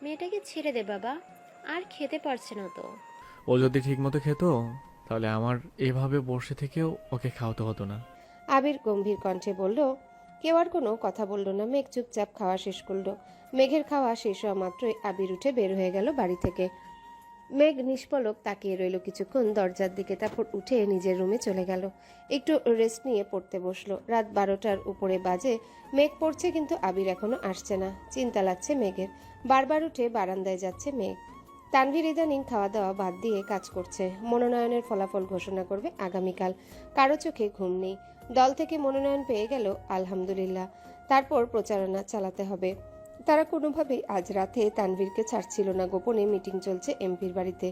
মেয়েটাকে ছেড়ে দে বাবা, আর খেতে পারছে না তো। ও যদি ঠিকমতো খেত তাহলে আমার এভাবে বসে থেকেও ওকে খাওয়াতে হতো না। আবির গম্ভীর কণ্ঠে বলল। কেউ আর কোনো কথা বলল না। মেঘ চুপচাপ খাওয়া শেষ করলো। মেঘের খাওয়া শেষ হওয়া মাত্রই আবির উঠে বের হয়ে গেল বাড়ি থেকে। মেঘ নিষ্পলক তাকিয়ে রইল কিছুক্ষণ দরজার দিকে, তারপর উঠে নিজের রুমে চলে গেল। একটু রেস্ট নিয়ে পড়তে বসলো। রাত 12টার উপরে বাজে। মেঘ পড়ছে কিন্তু আবির এখনো আসছে না। চিন্তা লাগছে মেঘের। বারবার উঠে বারান্দায় যাচ্ছে মেঘ। তানভীর ইদানিং খাওয়া দাওয়া বাদ দিয়ে কাজ করছে। মনোনয়নের ফলাফল ঘোষণা করবে আগামীকাল। কারো চোখে ঘুম নেই। দল থেকে মনোনয়ন পেয়ে গেল আলহামদুলিল্লাহ। তারপর প্রচারণা চালাতে হবে। তারা কোনোভাবেই আজ রাতে তানভীরকে ছাড়ছিল না। গোপনে মিটিং চলছে এমপির বাড়িতে।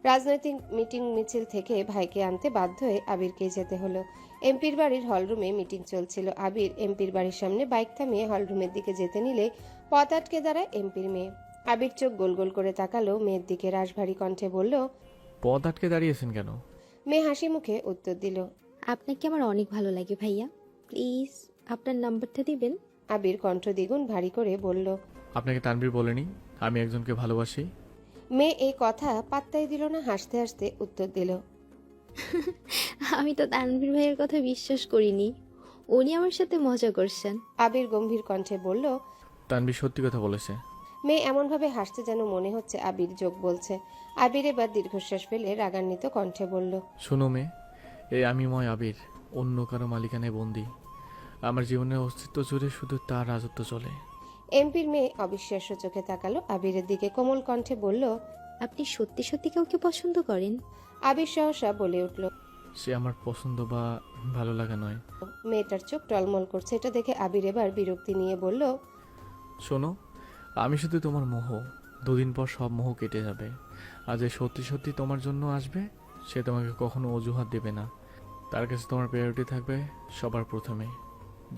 রাজনৈতিক মিটিং মিছিল থেকে ভাইকে আনতে বাধ্য হয়ে আবিরকে যেতে হলো। এমপির বাড়ির হলরুমে মিটিং চলছিল। আবির এমপির বাড়ির সামনে বাইক থামিয়ে হলরুমের দিকে যেতে নিলে পথ আটকে দাঁড়ায় এমপির মেয়ে। আবির চোখ গোল গোল করে তাকালো মেয়ের দিকে। রাশভারী কণ্ঠে বলল। পথ আটকে দাঁড়িয়েছেন কেন? মেয়ে হাসি মুখে উত্তর দিল। আপনাকে আমার অনেক ভালো লাগে ভাইয়া, প্লিজ আপনার নাম্বারটা দিবেন। আবির কণ্ঠ দ্বিগুণ ভারী করে বলল। আপনাকে তানভীর বলেনি আমি একজনকে ভালোবাসি? মেয়ে এই কথা পাত্তাই দিল না। হাসতে হাসতে উত্তর দিল। আমি তো তানভীর ভাইয়ের কথা বিশ্বাস করিনি, উনি আমার সাথে মজা করছেন। আবির গম্ভীর কণ্ঠে বলল। তানভীর সত্যি কথা বলেছে। মেয়ে এমনভাবে হাসতে যেন মনে হচ্ছে আবির যোগ বলছে। আবির এবার দীর্ঘশ্বাস ফেলে রাগান্বিত কণ্ঠে বলল। শোনো মেয়ে, এই আমিময় আবির অন্য কারো মালিকানায় বন্দি। আমার জীবনের অস্তিত্ব জুড়ে শুধু তার রাজত্ব চলে। এমপির মেয়ে অবিশ্বাস্য চোখে তাকালো আবিরের দিকে। কোমল কণ্ঠে বলল। আপনি সত্যি সত্যি কাউকে পছন্দ করেন? আবির সহসা বলে উঠল। সে আমার পছন্দ বা ভালো লাগা নয়। মেয়েটার চোখ টলমল করছে। এটা দেখে আবির এবার বিরক্তি নিয়ে বলল। শোনো, আমি শুধু তোমার মোহ। দুদিন পর সব মোহ কেটে যাবে। আর যে সত্যি সত্যি তোমার জন্য আসবে সে তোমাকে কখনো অজুহাত দেবে না। তার কাছে তোমার প্রায়োরিটি থাকবে সবার প্রথমে।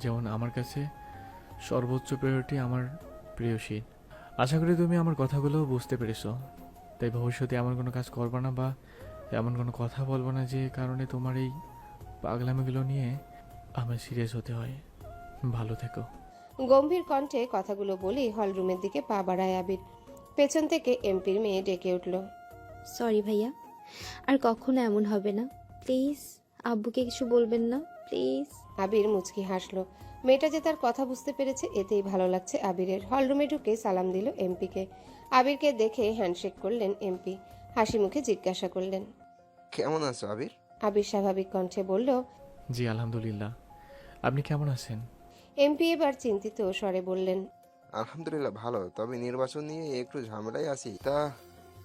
যেমন আমার কাছে সর্বোচ্চ প্রায়োরিটি আমার প্রেয়সী। আশা করি তুমি আমার কথাগুলো বুঝতে পেরেছো। তাই ভবিষ্যতে এমন কোনো কাজ করবে না বা এমন কোনো কথা বলবো না যে কারণে তোমার এই পাগলামিগুলো নিয়ে আমার সিরিয়াস হতে হয়। ভালো থেকো। গম্ভীর কণ্ঠে কথাগুলো বলেই হলরুমের দিকে পা বাড়ায় আবির। পেছন থেকে এমপির মেয়ে ডেকে উঠল। সরি ভাইয়া, আর কখনো এমন হবে না, প্লিজ। আব্বুকে কিছু বলবেন না প্লিজ। আবির মুচকি হাসলো। মেয়েটা যে তার কথা বুঝতে পেরেছে এতেই ভালো লাগছে আবিরের। হলরুমে ঢুকে সালাম দিল এমপিকে। আবিরকে দেখে হ্যান্ডশেক করলেন এমপি। হাসি মুখে জিজ্ঞাসা করলেন। কেমন আছো আবির? আবির স্বাভাবিক কণ্ঠে বলল। জি আলহামদুলিল্লাহ, আপনি কেমন আছেন? এমপি এবার চিন্তিত স্বরে বললেন। আলহামদুলিল্লাহ ভালো, তবে নির্বাচন নিয়ে একটু ঝামেলায় আছি। তা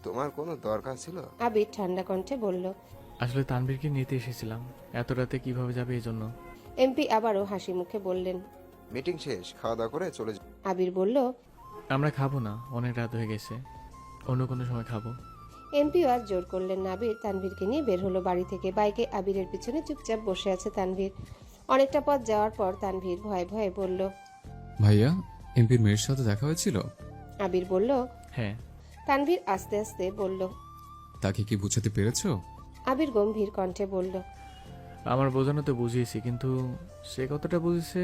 তোমার কোনো দরকার ছিল? আবির ঠান্ডা কণ্ঠে বলল। আসলে তানভীরকে নিতে এসেছিলাম। এত রাতে কিভাবে যাবে এই জন্য। এমপি আবারও হাসি মুখে বললেন। মিটিং শেষ, খাওয়া দাওয়া করে চলে যাও। আবির বলল। আমরা খাবো না, অনেক রাত হয়ে গেছে, অন্য কোনো সময় খাবো। এমপিও আর জোর করলেন না। আবির তানভীরকে নিয়ে বের হলো বাড়ি থেকে। বাইকে আবিরের পিছনে চুপচাপ বসে আছে তানভীর। অনেকটা পথ যাওয়ার পর তানভীর ভয়ে ভয়ে বলল। ভাইয়া, এমপির মেয়ের সাথে দেখা হয়েছিল? আবির বলল। হ্যাঁ। তানভীর আস্তে আস্তে বলল। তাকে কি বুঝাতে পেরেছো? আবির গম্ভীর কণ্ঠে বলল। আমার বোঝানো তো বুঝিয়েছি, কিন্তু সে কতটা বুঝেছে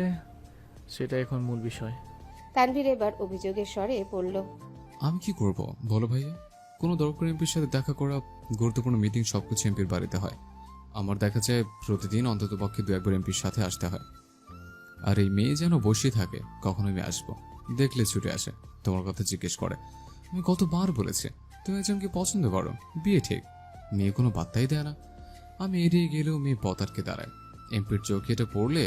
সেটা এখন মূল বিষয়। তানভীর এবার অভিযোগের স্বরে বলল। আমি কি করব বলো ভাইয়া? কোনো দরকার এমপির সাথে দেখা করা, গুরুত্বপূর্ণ মিটিং সবকিছু এমপির বাড়িতে হয়। আমার দেখা যায় প্রতিদিন অন্তত পক্ষে 2-1 বার এমপির সাথে আসতে হয়। আর এই মেয়ে যেন বসে থাকে কখন আমি আসবো, দেখলে ছুটে আসে, তোমার কথা জিজ্ঞেস করে। আমি কতবার বলেছি তুমি একজনকে পছন্দ করো, বিয়ে ঠিক। মেয়ে কোনো বার্তাই দেয় না। আমি এড়িয়ে গেলেও মেয়ে পতারকে দাঁড়ায়। এমপির চোখে এটা পড়লে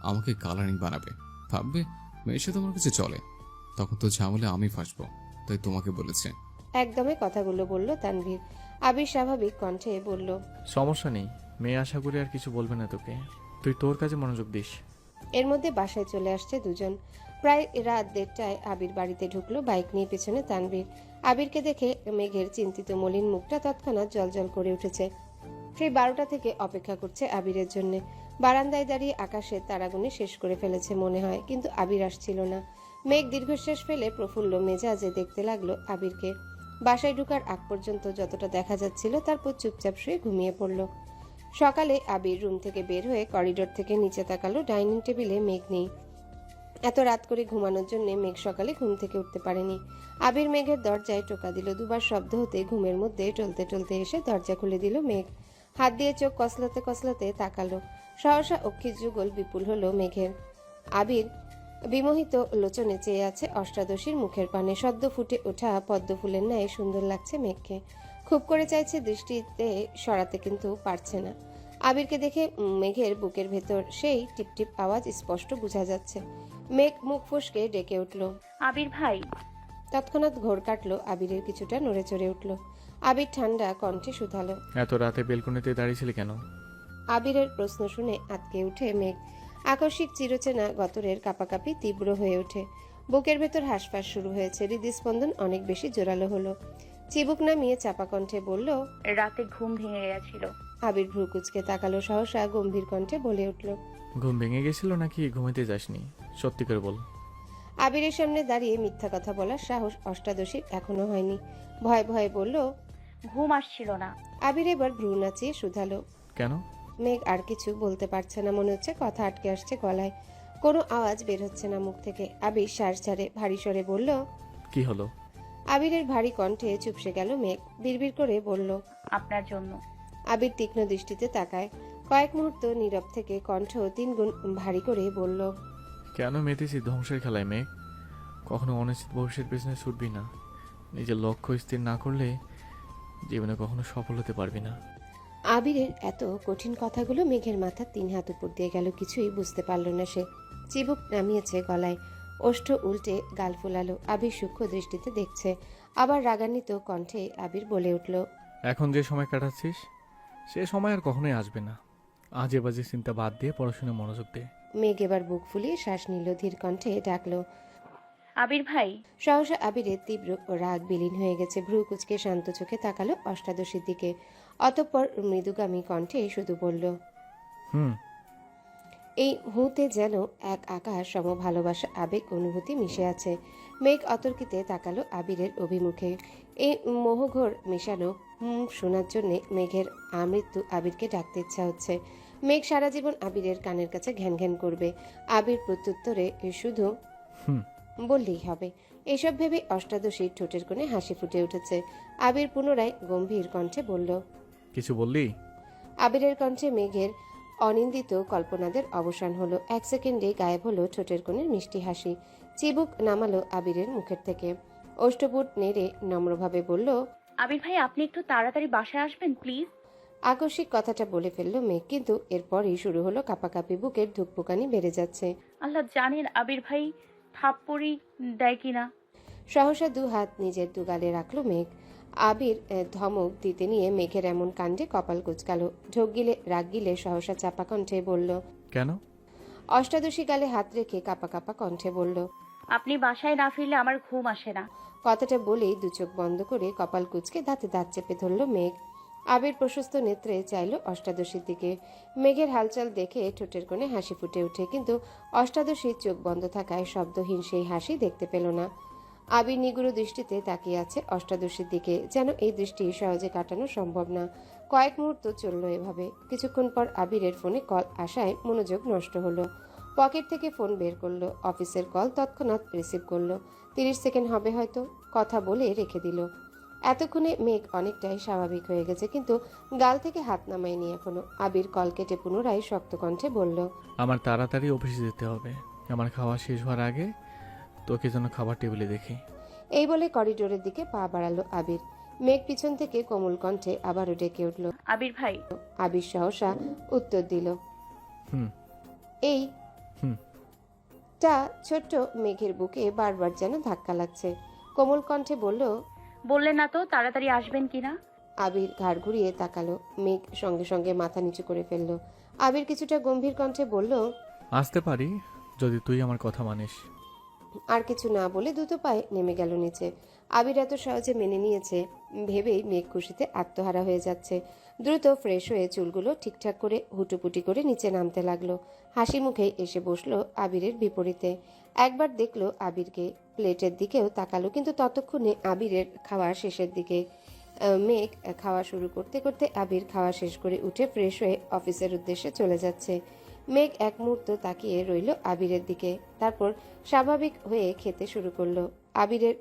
আমাকে কালারিং বানাবে, ভাববে মেয়ের সাথে আমার কাছে চলে। তখন তো ঝামেলা আমি ফাঁসবো, তাই তোমাকে বলেছে। একদমে কথাগুলো বলল তানভীর। আবির স্বাভাবিক কণ্ঠে বলল। সমস্যা নেই, মেয়ে আশা করি আর কিছু বলবে না তোকে। তুই তোর কাজে মনোযোগ দিস। এর মধ্যে বাসায় চলে আসছে দুজন। প্রায় রাত 1:30টায় আবির বাড়িতে ঢুকলো, বাইক নিয়ে পেছনে তানভীর। আবিরকে দেখে মেঘের চিন্তিত মলিন মুখটা তৎক্ষণাৎ জলজল করে উঠেছে। সেই 12টা থেকে অপেক্ষা করছে আবিরের জন্য। বারান্দায় দাঁড়িয়ে আকাশের তারাগুনে শেষ করে ফেলেছে মনে হয়, কিন্তু আবির আসছিল না। মেঘ দীর্ঘশ্বাস ফেলে প্রফুল্ল মেজাজে দেখতে লাগলো আবিরকে। বাসায় ঢুকার আগ পর্যন্ত যতটা দেখা যাচ্ছিল তারপর চুপচাপ শুয়ে ঘুমিয়ে পড়ল। সকালে আবির রুম থেকে বের হয়ে করিডোর থেকে নিচে তাকালো। ডাইনিং টেবিলে মেঘ নেই। এত রাত করে ঘুমানোর জন্য মেঘ সকালে ঘুম থেকে উঠতে পারেনি। আবির মেঘের দরজায় টোকা দিল। দুবার শব্দ হতে ঘুমের মধ্যে টলতে টলতে এসে দরজা খুলে দিল মেঘ। হাত দিয়ে চোখ কসলাতে কসলাতে তাকালো। সহসা অক্ষির যুগল বিপুল হলো মেঘের। আবির বিমোহিত লোচনে চেয়ে আছে অষ্টাদশীর মুখের পানে। সদ্য ফুটে ওঠা পদ্ম ফুলের ন্যায় সুন্দর লাগছে মেঘকে। খুব করে চাইছে দৃষ্টিতে সরাতে, কিন্তু পারছে না। আবিরকে দেখে মেঘের বুকের ভেতর সেই টিপটিপ আওয়াজ স্পষ্ট বোঝা যাচ্ছে। মেঘ মুখ ফসকে ডেকে উঠল। আবির ভাই। তৎক্ষণাৎ ঘোর কাটলো। আবিরের কিছুটা নড়ে চড়ে উঠল। আবির ঠান্ডা কণ্ঠে শুধালো। এত রাতে বেলকনিতে দাঁড়িয়েছিলি কেন? আবিরের প্রশ্ন শুনে আতকে উঠে মেঘ। আকস্মিক চিরচেনা গতরের কাঁপাকাঁপি তীব্র হয়ে ওঠে। বুকের ভেতর হাঁসফাঁস শুরু হয়েছে। হৃদস্পন্দন অনেক বেশি জোরালো হলো। চিবুক নামিয়ে চাপা কণ্ঠে বলল, রাতে ঘুম ভেঙে গেছিল। আবির ভ্রু কুচকে তাকালো। সহসা গম্ভীর কণ্ঠে বলে উঠল, ঘুম ভেঙে গেছিল নাকি ঘুমাইতে যাসনি? সত্যি করে বল। আবিরের সামনে দাঁড়িয়ে মিথ্যা কথা বলার সাহস অষ্টাদশীর এখনো হয়নি। ভয়ে ভয়ে বলল, ঘুম আসছিল না। আবির এবার ভ্রু নাচিয়ে শুধালো। কেন? মেঘ আর কিছু বলতে পারছে না। মনে হচ্ছে কথা আটকে আসছে গলায়। কোনো আওয়াজ বের হচ্ছে না মুখ থেকে। আবির শ্বাস ছাড়ে ভারী স্বরে বলল, কি হলো? আবিরের ভারী কণ্ঠে চুপসে গেল মেঘ। বিড়বিড় করে বলল, আপনার জন্য। আবির তীক্ষ্ণ দৃষ্টিতে তাকায়। কয়েক মুহূর্ত নীরব থেকে কণ্ঠ 3 গুণ ভারী করে বলল, কেন মেতেছি ধ্বংসের খেলায় মেঘ? কখনো অনিশ্চিত ভবিষ্যের পেছনে ছুটবি না। নিজের লক্ষ্য স্থির না করলে জীবনে কখনো সফল হতে পারবি না। আবিরের এত কঠিন কথাগুলো মেঘের মাথার 3 হাত উপর দিয়ে গেল। কিছুই বুঝতে পারল না সে। চিবুক নামিয়েছে গলায়। ওষ্ঠ উল্টে গাল ফুলালো। আবির সূক্ষ্ম দৃষ্টিতে দেখছে। আবার রাগান্বিত কণ্ঠে আবির বলে উঠল, এখন যে সময় কাটাচ্ছিস সে সময় আর কখনোই আসবে না। আজে বাজে চিন্তা বাদ দিয়ে পড়াশোনায় মনোযোগ দে। মেঘ এবার বুক ফুলিয়ে শ্বাস নিল। ধীর কণ্ঠে ডাকলো। আবির ভাই। সহসা আবিরের তীব্র রাগ বিলীন হয়ে গেছে। ভ্রু কুচকে শান্ত চোখে তাকালো অষ্টাদশীর দিকে। অতঃপর মৃদুগামী কণ্ঠে শুধু বলল, হুম। এই হুতে যেন এক আকাশ সম ভালোবাসা, আবেগ, অনুভূতি মিশে আছে। মেঘ অতর্কিতে তাকালো আবিরের অভিমুখে। এই মোহঘোর মেশানো শোনার জন্য মেঘের আমৃত্যু আবিরকে ডাকতে ইচ্ছা হচ্ছে। মেঘ সারা জীবন আবিরের কানের কাছে ঘ্যান ঘ্যান করবে। আবির প্রত্যুত্তরে শুধু হুম। বললেই হবে। এসব ভেবে অষ্টাদশীর ঠোঁটের কোণে হাসি ফুটে উঠেছে। আবির পুনরায় গম্ভীর কণ্ঠে বলল, কিছু বললি? আবিরের কণ্ঠে মেঘের অনিন্দিত কল্পনাদের অবসান হলো। 1 সেকেন্ডে গায়েব হলো ঠোঁটের কোণের মিষ্টি হাসি। চিবুক নামালো আবিরের মুখের থেকে। অষ্টপুট নেড়ে নম্রভাবে বলল, আবির ভাই, আপনি একটু তাড়াতাড়ি বাসায় আসবেন প্লিজ। আকস্মিক কথাটা বলে ফেললো মেঘ। কিন্তু এরপরই শুরু হলো কাঁপাকাঁপি। বুকের ধুকপুকানি বেড়ে যাচ্ছে। আল্লাহ জানেন আবির ভাই থাপ্পড়ি দেয় কিনা। সহসা 2 হাত নিজের দুগালে রাখলো মেঘ। আবির ধমক দিতে নিয়ে মেঘের এমন কাণ্ডে কপাল কুচকালো। ঢোক গিলে রাগ গিলে সহসা চাপা কণ্ঠে বলল, কেন? অষ্টাদশী গালে হাত রেখে কাপা কাপা কণ্ঠে বলল, আপনি বাসায় না ফিরলে আমার ঘুম আসে না। কথাটা বলেই 2 চোখ বন্ধ করে কপাল কুচকে দাঁতে দাঁত চেপে ধরল মেঘ। আবির প্রশস্ত নেত্রে চাইল অষ্টাদশীর দিকে। মেঘের হালচাল দেখে ঠোঁটের কোণে হাসি ফুটে ওঠে। কিন্তু অষ্টাদশীর চোখ বন্ধ থাকায় শব্দহীন সেই হাসি দেখতে পেল না। আবির নিগুড় দৃষ্টিতে তাকিয়ে আছে অষ্টাদশীর দিকে। যেন এই দৃষ্টি সহজে কাটানো সম্ভব না। কয়েক মুহূর্ত চলল এভাবে। কিছুক্ষণ পর আবিরের ফোনে কল আসায় মনোযোগ নষ্ট হলো। পকেট থেকে ফোন বের করলো। অফিসের কল। তৎক্ষণাৎ রিসিভ করলো। 30 সেকেন্ড হবে হয়তো। কথা বলে রেখে দিল। এতক্ষণে মেঘ অনেকটাই স্বাভাবিক হয়ে গেছে, কিন্তু গাল থেকে হাত নামায়নি এখনো। আবির কল কেটে পুনরায় শক্ত কণ্ঠে বলল, আমার তাড়াতাড়ি অফিসে যেতে হবে। আমার খাওয়া শেষ হওয়ার আগে তোকে যেন খাবার টেবিলে দেখি। এই বলে করিডোরের দিকে পা বাড়ালো আবির। মেঘ পিছন থেকে কোমল কণ্ঠে আবারও ডেকে উঠল। আবির ভাই। আবির সহসা উত্তর দিল, হুম। এই হুম। টা ছোট্ট মেঘের বুকে বারবার যেন ধাক্কা লাগছে। কোমল কণ্ঠে বলল, বললেন না তো তাড়াতাড়ি আসবেন কিনা। আবির ঘাড় ঘুরিয়ে তাকালো। মেঘ সঙ্গে সঙ্গে মাথা নিচু করে ফেলল। আবির কিছুটা গম্ভীর কণ্ঠে বলল, আসতে পারি যদি তুই আমার কথা মানিস। আর কিছু না বলে দ্রুত পায়ে নেমে গেল নিচে। আবির এত সহজে মেনে নিয়েছে ভেবেই মেঘ খুশিতে আত্মহারা হয়ে যাচ্ছে। দ্রুত ফ্রেশ হয়ে চুলগুলো ঠিকঠাক করে হুটুপুটি করে নিচে নামতে লাগলো। হাসি মুখে এসে বসলো আবিরের বিপরীতে। একবার দেখলো আবিরকে। প্লেটের দিকেও তাকালো, কিন্তু ততক্ষণে আবিরের খাওয়া শেষের দিকে। মেঘ খাওয়া শুরু করতে করতে আবির খাওয়া শেষ করে উঠে ফ্রেশ হয়ে অফিসের উদ্দেশ্যে চলে যাচ্ছে। মেঘ এক মুহূর্ত তাকিয়ে রইল আবিরের দিকে, তারপর স্বাভাবিক হয়ে খেতে শুরু করলো। আবিরের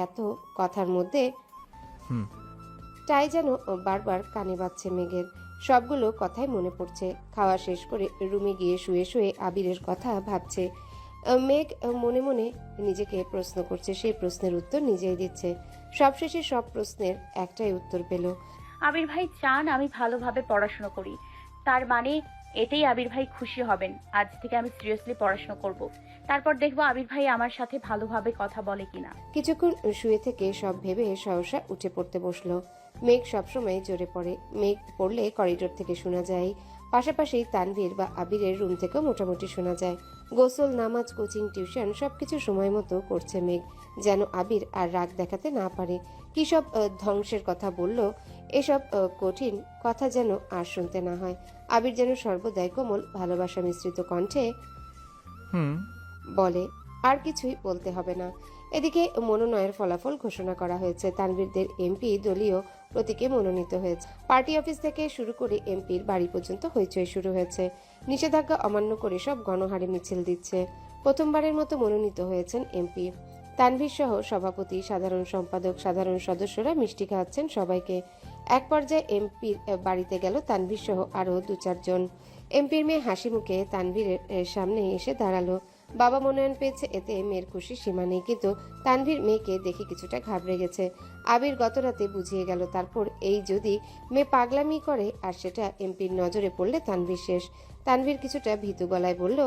এত কথার মধ্যে হুম। টাই যেন বারবার কানে বাজছে মেঘের, সবগুলো কথাই মনে পড়ছে। খাওয়া শেষ করে রুমে গিয়ে শুয়ে শুয়ে আবিরের কথা ভাবছে। মেঘ মনে মনে নিজেকে প্রশ্ন করছে, সেই প্রশ্নের উত্তর নিজেই দিচ্ছে। সবশেষে সব প্রশ্নের একটাই উত্তর পেল। আবির ভাই চান আমি ভালোভাবে পড়াশোনা করি, তার মানে এতেই আবির ভাই খুশি হবেন। আজ থেকে আমি সিরিয়াসলি পড়াশোনা করব, তারপর দেখবো আবির ভাই আমার সাথে ভালোভাবে কথা বলে কিনা। কিছুক্ষণ শুয়ে থেকে সব ভেবে সহসা উঠে পড়তে বসলো। মেঘ সবসময় জোরে পড়ে, মেঘ পড়লে করিডোর থেকে শোনা যায়, পাশাপাশি তানভীর বা আবিরের রুম থেকেও মোটামুটি শোনা যায়। গোসল, নামাজ, কোচিং, টিউশন সবকিছু সময় মতো করছে মেঘ, যেন আবির আর রাগ দেখাতে না পারে। কি সব ধ্বংসের কথা বলল, এসব কঠিন কথা যেন আর শুনতে না হয়। আবির যেন সর্বদাই কোমল ভালোবাসা মিশ্রিত কণ্ঠে হুম। বলে, আর কিছুই বলতে হবে না। এদিকে মনোনয়নের ফলাফল ঘোষণা করা হয়েছে। তানভীরদের এমপি দলীয় প্রতীকে মনোনীত হয়েছে। পার্টি অফিস থেকে শুরু করে এমপির বাড়ি পর্যন্ত হইচই শুরু হয়েছে। নিষেধাজ্ঞা অমান্য করে সব গণহারে মিছিল দিচ্ছে। প্রথমবারের মতো মনোনীত হয়েছেন এমপি। তানভীর সহ সভাপতি, সাধারণ সম্পাদক, সাধারণ সদস্যরা মিষ্টি খাওয়াচ্ছেন সবাইকে। এক পর্যায়ে এমপির বাড়িতে গেল তানভীর সহ আরও 2-4 জন। এমপির মেয়ে হাসি মুখে তানভীরের সামনে এসে দাঁড়ালো। বাবা মনোনয়ন পেয়েছে, এতে মেয়ের খুশি সীমা নেই, কিন্তু তানভীর মেয়েকে দেখে কিছুটা ঘাবড়ে গেছে। আবির গত রাতে বুঝিয়ে গেল, তারপর এই যদি মেয়ে পাগলামি করে আর সেটা এমপির নজরে পড়লে তানভীর শেষ। তানভীর কিছুটা ভীতু গলায় বলল,